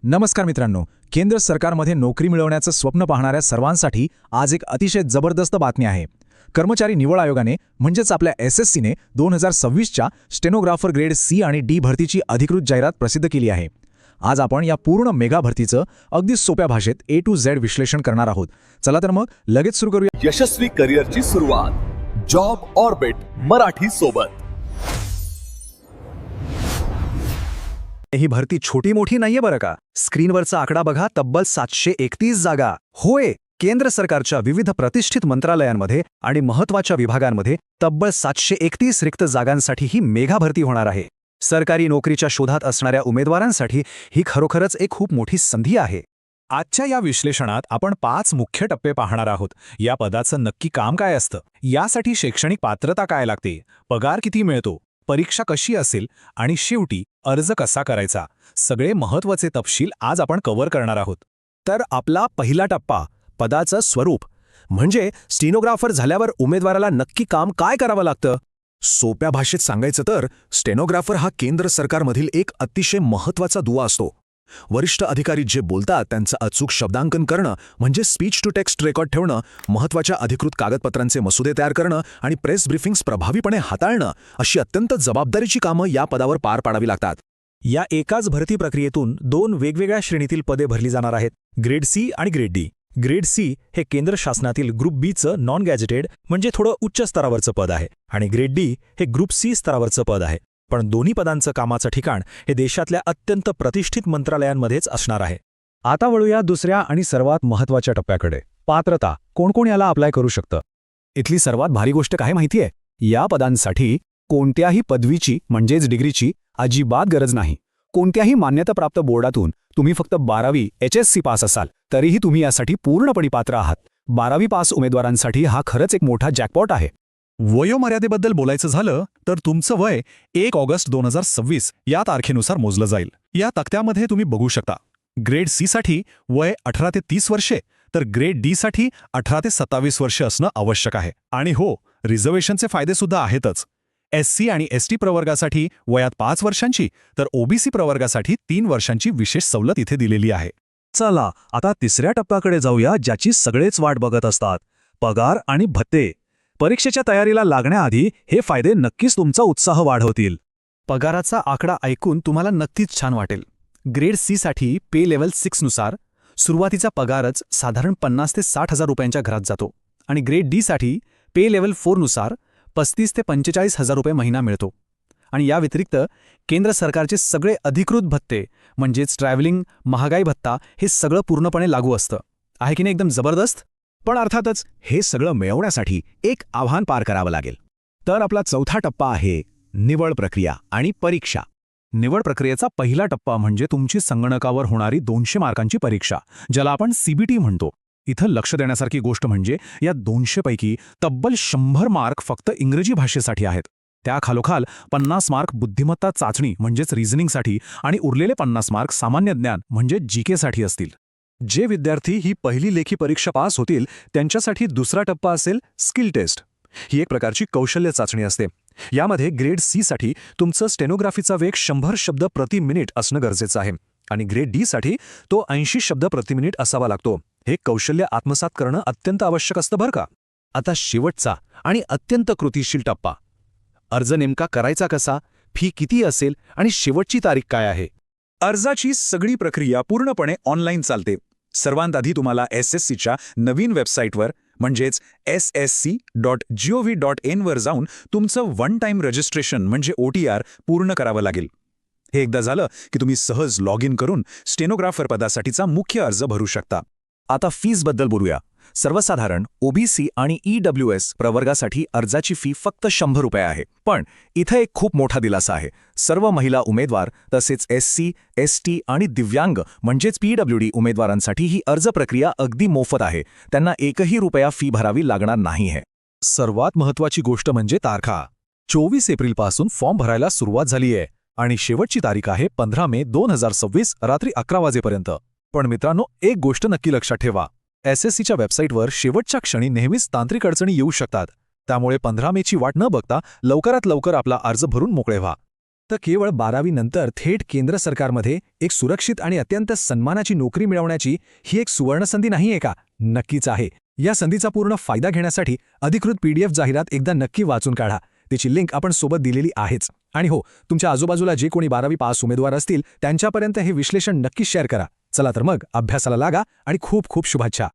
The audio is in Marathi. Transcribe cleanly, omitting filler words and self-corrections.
नमस्कार मित्रांनो, केंद्र सरकारमध्ये नोकरी मिळवण्याचं स्वप्न पाहणाऱ्या सर्वांसाठी आज एक अतिशय जबरदस्त बातमी आहे. कर्मचारी निवड आयोगाने म्हणजेच आपल्या SSCने 2026च्या स्टेनोग्राफर ग्रेड C आणि D भरतीची अधिकृत जाहिरात प्रसिद्ध केली आहे. आज आपण या पूर्ण मेगा भरतीचं अगदी सोप्या भाषेत A to Z विश्लेषण करणार आहोत. चला तर मग लगेच सुरू करूया. यशस्वी करिअरची सुरुवात जॉब ऑर्बिट मराठी सोबत. ही भरती छोटी मोठी नाहीये बरं का. स्क्रीनवरचा आकडा बघा, तब्बल 731 जागा. होय, केंद्र सरकारच्या विविध प्रतिष्ठित मंत्रालयांमध्ये आणि महत्त्वाच्या विभागांमध्ये तब्बल 731 रिक्त जागांसाठी ही मेगा भरती होणार आहे. सरकारी नोकरीच्या शोधात असणाऱ्या उमेदवारांसाठी ही खरोखरच एक खूप मोठी संधी आहे. आजच्या या विश्लेषणात आपण 5 मुख्य टप्पे पाहणार आहोत. या पदाचं नक्की काम काय असतं, यासाठी शैक्षणिक पात्रता काय लागते, पगार किती मिळतो, परीक्षा कशी असेल आणि शेवटी अर्ज कसा करायचा, सगळे महत्त्वाचे तपशील आज आपण कव्हर करणार आहोत. तर आपला पहिला टप्पा, पदाचं स्वरूप. म्हणजे स्टेनोग्राफर झाल्यावर उमेदवाराला नक्की काम काय करावं लागतं. सोप्या भाषेत सांगायचं तर स्टेनोग्राफर हा केंद्र सरकारमधील एक अतिशय महत्त्वाचा दुवा असतो. वरिष्ठ अधिकारी जे बोलतात त्यांचं अचूक शब्दांकन करणं, म्हणजे स्पीच टू टेक्स्ट रेकॉर्ड ठेवणं, महत्त्वाच्या अधिकृत कागदपत्रांचे मसुदे तयार करणं आणि प्रेस ब्रीफिंग्स प्रभावीपणे हाताळणं, अशी अत्यंत जबाबदारीची कामं या पदावर पार पाडावी लागतात. या एकाच भरती प्रक्रियेतून 2 वेगवेगळ्या श्रेणीतील पदे भरली जाणार आहेत, ग्रेड C आणि ग्रेड D. ग्रेड C हे केंद्र शासनातील ग्रुप Bचं नॉन गॅजेटेड म्हणजे थोडं उच्च स्तरावरचं पद आहे आणि ग्रेड D हे ग्रुप C स्तरावरचं पद आहे. पण दोन्ही पदांचं कामाचं ठिकाण हे देशातल्या अत्यंत प्रतिष्ठित मंत्रालयांमध्येच असणार आहे. आता वळूया दुसऱ्या आणि सर्वात महत्त्वाच्या टप्प्याकडे, पात्रता. कोण कोण याला अप्लाय करू शकतं. इथली सर्वात भारी गोष्ट काय माहितीये, या पदांसाठी कोणत्याही पदवीची म्हणजेच डिग्रीची अजिबात गरज नाही. कोणत्याही मान्यताप्राप्त बोर्डातून तुम्ही फक्त 12वी HSC पास असाल तरीही तुम्ही यासाठी पूर्णपणे पात्र आहात. 12वी पास उमेदवारांसाठी हा खरंच एक मोठा जॅकपॉट आहे. वयोमर्यादेबद्दल बोलायचं झालं तर तुमचं वय 1 ऑगस्ट 2026 या तारखेनुसार मोजलं जाईल. या तक्त्यामध्ये तुम्ही बघू शकता, ग्रेड C साठी वय 18 ते 30 वर्षे, तर ग्रेड D साठी 18 ते 27 वर्षे असणं आवश्यक आहे. आणि हो, रिझर्वेशनचे फायदे सुद्धा आहेतच. SC आणि ST प्रवर्गासाठी वयात 5 वर्षांची, तर OBC प्रवर्गासाठी 3 वर्षांची विशेष सवलत इथे दिलेली आहे. चला आता तिसऱ्या टप्प्याकडे जाऊया, ज्याची सगळेच वाट बघत असतात, पगार आणि भत्ते. परीक्षेच्या तयारीला लागण्याआधी हे फायदे नक्कीच तुमचा उत्साह वाढवतील. पगाराचा आकडा ऐकून तुम्हाला नक्कीच छान वाटेल. ग्रेड C साठी पे लेवल 6 नुसार सुरुवातीचा पगारच साधारण 50 ते 60 हजार रुपयांच्या घरात जातो आणि ग्रेड D साठी पे लेवल 4 नुसार 35 ते 45 हजार रुपये महिना मिळतो. आणि या व्यतिरिक्त केंद्र सरकारचे सगळे अधिकृत भत्ते म्हणजेच ट्रॅव्हलिंग, महागाई भत्ता हे सगळं पूर्णपणे लागू असतं. आहे की नाही एकदम जबरदस्त. पण अर्थातच हे सगळं मिळवण्यासाठी एक आव्हान पार करावं लागेल. तर आपला चौथा टप्पा आहे निवड प्रक्रिया आणि परीक्षा. निवड प्रक्रियेचा पहिला टप्पा म्हणजे तुमची संगणकावर होणारी 200 मार्कांची परीक्षा, ज्याला आपण CBT म्हणतो. इथं लक्ष देण्यासारखी गोष्ट म्हणजे या 200 पैकी तब्बल 100 मार्क फक्त इंग्रजी भाषेसाठी आहेत. त्याखालोखाल 50 मार्क बुद्धिमत्ता चाचणी म्हणजेच रिझनिंगसाठी आणि उरलेले 50 मार्क सामान्य ज्ञान म्हणजे GK साठी असतील. जे विद्यार्थी ही पहिली लेखी परीक्षा पास होतील त्यांच्यासाठी दुसरा टप्पा असेल स्किल टेस्ट. ही एक प्रकारची कौशल्य चाचणी असते. यामध्ये ग्रेड C साठी तुमचं स्टेनोग्राफीचा वेग 100 शब्द प्रति मिनिट असणं गरजेचं आहे आणि ग्रेड D साठी तो 80 शब्द प्रति मिनिट असावा लागतो. हे कौशल्य आत्मसात करणं अत्यंत आवश्यक असतं बरं का. आता शेवटचा आणि अत्यंत कृतिशील टप्पा, अर्ज नेमका करायचा कसा, फी किती असेल आणि शेवटची तारीख काय आहे. अर्जाची सगळी प्रक्रिया पूर्णपणे ऑनलाईन चालते. सर्वांत आधी तुम्हाला SSCच्या नवीन वेबसाईटवर म्हणजेच ssc.gov.in वर जाऊन तुमचं वन टाईम रजिस्ट्रेशन म्हणजे OTR पूर्ण करावं लागेल. हे एकदा झालं की तुम्ही सहज लॉग इन करून स्टेनोग्राफर पदासाठीचा मुख्य अर्ज भरू शकता. आता फीजबद्दल बोलूया. सर्वसाधारण OBC आणि EWS प्रवर्गासाठी अर्जाची फी फक्त 100 रुपये आहे. पण इथं एक खूप मोठा दिलासा आहे. सर्व महिला उमेदवार तसेच SC, ST आणि दिव्यांग म्हणजेच PWD उमेदवारांसाठी ही अर्ज प्रक्रिया अगदी मोफत आहे. त्यांना एकही रुपया फी भरावी लागणार नाही आहे. सर्वात महत्त्वाची गोष्ट म्हणजे तारखा. 24 एप्रिलपासून फॉर्म भरायला सुरुवात झाली आहे आणि शेवटची तारीख आहे 15 मे 2026 रात्री 11 वाजेपर्यंत. पण मित्रांनो, एक गोष्ट नक्की लक्षात ठेवा, SSCच्या वेबसाईटवर शेवटच्या क्षणी नेहमीच तांत्रिक अडचणी येऊ शकतात. त्यामुळे 15 मेची वाट न बघता लवकरात लवकर आपला अर्ज भरून मोकळे व्हा. तर केवळ 12वी नंतर थेट केंद्र सरकारमध्ये एक सुरक्षित आणि अत्यंत सन्मानाची नोकरी मिळवण्याची ही एक सुवर्णसंधी नाहीये का? नक्कीच आहे. या संधीचा पूर्ण फायदा घेण्यासाठी अधिकृत PDF जाहिरात एकदा नक्की वाचून काढा. तिची लिंक आपण सोबत दिलेली आहेच. आणि हो, तुमच्या आजूबाजूला जे कोणी 12वी पास उमेदवार असतील त्यांच्यापर्यंत हे विश्लेषण नक्की शेअर करा. चला तर मग अभ्यासाला लागा आणि खूप खूप शुभेच्छा.